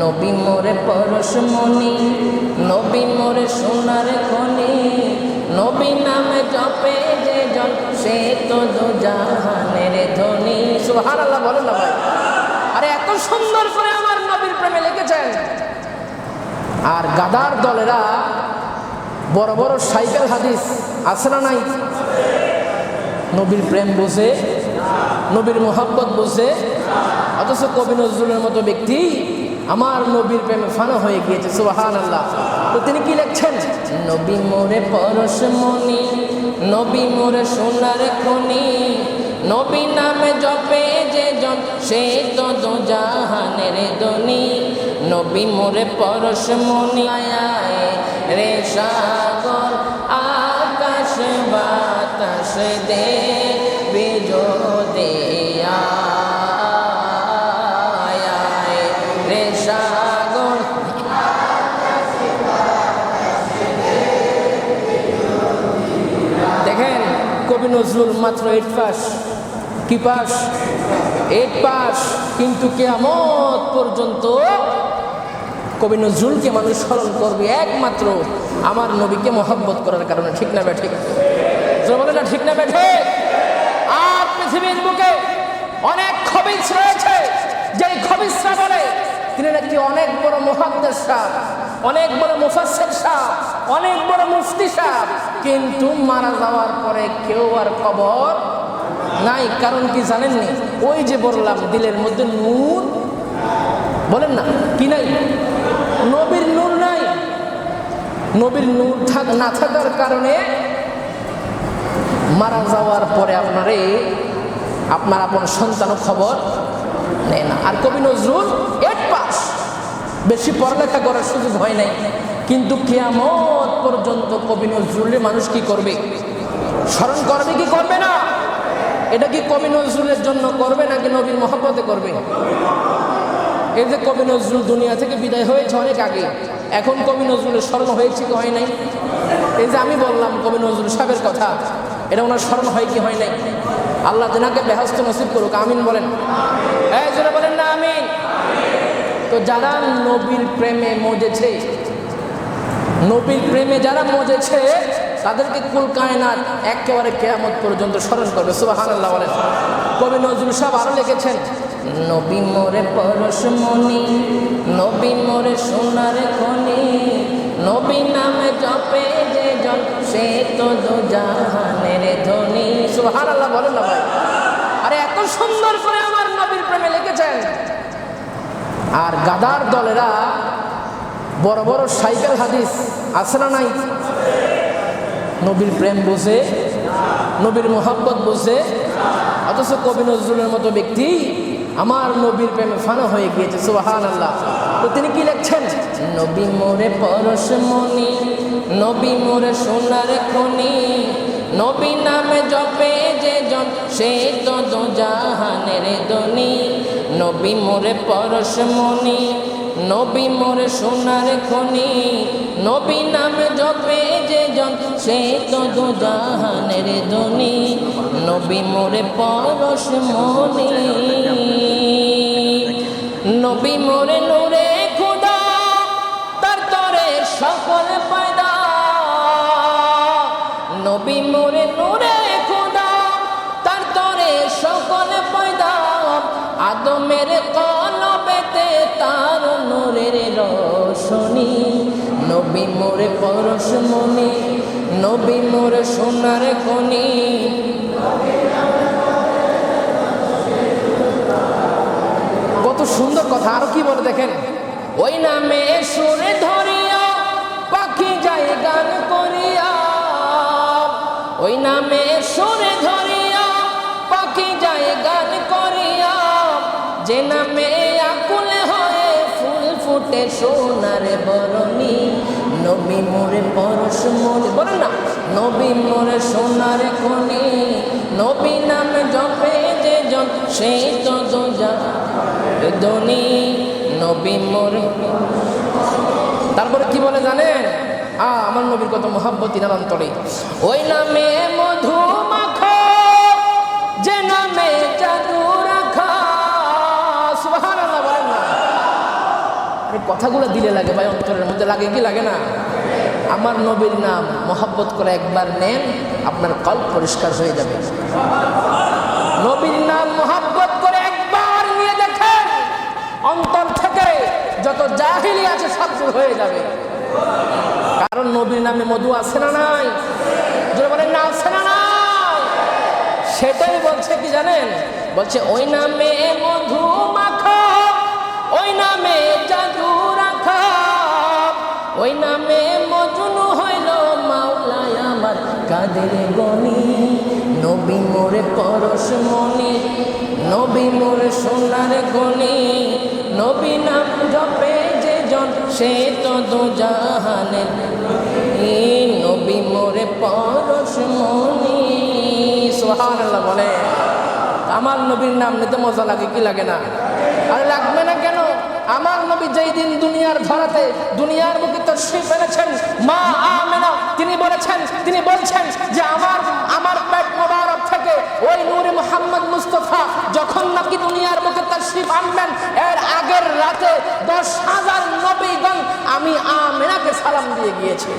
নবী মোরে পরশমণি, নবী মোরে সোনার খনি, নবী নামে জপে যে জন সে তো দু জাহানের ধনী। সুবহানাল্লাহ বলেন না ভাই। আরে এত সুন্দর করে আমার নবীর প্রেমে লিখেছেন। আর গাদার দলেরা বড় বড় সাইকেল হাদিস আছে না নাই? নবীর প্রেম বোঝে, নবীর মোহাব্বত বোঝে, অথচ কবি নজরুলের মতো ব্যক্তি আমার নবীর প্রেমে ফানা হয়ে গিয়েছে। সুবহানাল্লাহ। তো তিনি কি লিখছেন? নবী মোরে পরশমণি, নবী মোরে সোনার খনি, নবী নামে জপে যে জন সে তো দু জাহানের ধনী। নবী মোরে পরশমণি, আয় রে সাগর আকাশ বাতাস দে বিজোদিয়া, রে সাগর। দেখেন কবি নজরুল মাত্র 8 পাস। কি পাস? 8 পাস। কিন্তু কিয়ামত পর্যন্ত কবি নজরুলকে মানুষ স্মরণ করবে একমাত্র আমার নবীকে মহব্বত করার কারণে। ঠিক না বে ঠিক? বলে না ঠিক না বে ঠিক? আর পৃথিবীর বুকে অনেক খবিস রয়েছে, যেই খবিসরা বলে তিনি নাকি অনেক বড় মুহাদ্দিস সাহেব, অনেক বড় মুফাসসির সাহেব, অনেক বড় মুফতি সাহেব, কিন্তু মারা যাওয়ার পরে কেউ আর খবর নাই। কারণ কি জানেননি? ওই যে বললাম দিলের মধ্যে নূর, বলেন না কি নাই? নবীর নূর নাই। নবীর নূর না থাকার কারণে মারা যাওয়ার পরে আপনার আপন সন্তানও খবর নেয় না। আর কবি নজরুল 8 পাস, বেশি পড়ালেখা করার সুযোগ হয় নাই, কিন্তু কিয়ামত পর্যন্ত কবি নজরুলের মানুষ কি করবে? স্মরণ করবে কি করবে না? এটা কি কবি নজরুলের জন্য করবে নাকি নবীর মহব্বতে করবে? এই যে কবি নজরুল দুনিয়া থেকে বিদায় হয়েছে অনেক আগে, এখন কবি নজরুলের স্মরণ হয়েছে কি হয় নাই? এই যে আমি বললাম কবি নজরুল সাহেবের কথা, এটা ওনার স্মরণ হয় কি হয় নাই? আল্লাহ তেনাকে বেহেশত নসিব করুক, আমিন বলেন। এই জোরে বলেন না আমিন। তো যারা নবীর প্রেমে মজেছে, নবীর প্রেমে যারা মজেছে তাদেরকে কুল কায়নাত একেবারে কিয়ামত পর্যন্ত স্মরণ করবে। সুবহানাল্লাহ বলেন। কবি নজরুল সাহেব আরো লিখেছেন, নবী মোরে পরশমণি, নবী মোরে সোনার খনি, নবী নামে জপে যে জন সে তো দু জাহানের ধনী। সুবহানাল্লাহ বলেন না ভাই। আরে এত সুন্দর করে আমার নবীর প্রেমে লিখেছেন। আর গাদার দলেরা বড় বড় সাইকেল হাদিস আছে না নাই? নবীর প্রেম বোঝে, নবীর মোহাব্বত বোঝে, অথচ কবি নজরুলের মতো ব্যক্তি আমার নবীর প্রেমে ফানা হয়ে গিয়েছে। সুবহানাল্লাহ। তো তিনি কি লিখছেন? নবী মোরে পরশমণি, নবী মোরে সোনার খনি, নবী নামে জপে যে জন সে তো দু জাহানের ধনী। নবী মোরে পরশমণি, নবী মোরে সোনার খনি, নবী নামে জপে যে জন সে তো দু জাহানের ধনী। নবী মোরে পরশমণি, নবী মোরে নূরে খোদা, তার তরে সকল পয়দা। নবী মোরে নূরে খোদা, তার তরে সকল পয়দা। আদমের কলবেতে তার নূরের রোশনী। নবী মোরে পরশমণি, নবী মোরে সোনার খনি। কত সুন্দর কথা। আরো কি বলে দেখেন, ওই নামে সুরে ধরিয়া পাখি যায় গান করিয়া, ওই নামে সুরে ধরিয়া পাখি যায় গান করিয়া, যে নামে আকুল হয়ে ফুল ফুটে সোনার বরণী। নবী মোরে পরশমণি, বলেন না, নবী মোরে সোনার খনি, নবী নামে জপে যে জন সেই তো দু জাহানের ধনী। নবী মোরে। তারপরে কি বলে জানেন? আমার নবীর কত মহাব্বতী নান্তরে। ওই নামে মধু মাখো, যে নামে জাদু রাখা। সুবহানাল্লাহ বলেন না। এই কথাগুলো দিলে লাগে ভাই, অন্তরের মধ্যে লাগে কি লাগে না? আমার নবীর নাম মহব্বত করে একবার নেন, আপনার কল্প পরিষ্কার হয়ে যাবে। নবীর নাম মহব্বত করে একবার নিয়ে দেখেন, অন্তর থেকে যত জাহিলি আছে সব দূর হয়ে যাবে। কারণ নবীর নামে মধু আছে না নাই? যদি বলেন না আছে না নাই, সেটাই বলছে কি জানেন? বলছে ওই নামে মধু মাখা, ওই নামে জাদু রাখা, ওই নামে মজনু হইল মাওলায় আমার কাদের গনি। নবী মোরে পরশমণি, নবী মোরে সোনার গনি, নবী নাম জপে যে জন সে তো দুজাহানের। এই নবী মোরে পরশমণি। সুবহানাল্লাহ বলে। আমার নবীর নাম নিতে মজা লাগে কি লাগে না? আরে লাগবে না কেন? আমার নবী যেই দিন দুনিয়ার ধরাতে দুনিয়ার বুকে তাশরীফ এনেছেন, মা আমেনা তিনি বলেছেন, তিনি বলছেন যে আমার পেট মোবারক থেকে ওই নূরে মুহাম্মদ মুস্তাফা যখন নাকি দুনিয়ার বুকে তাশরীফ আনবেন, এর আগের রাতে 10,000 নবীগণ আমি আমেনাকে সালাম দিয়ে গিয়েছি।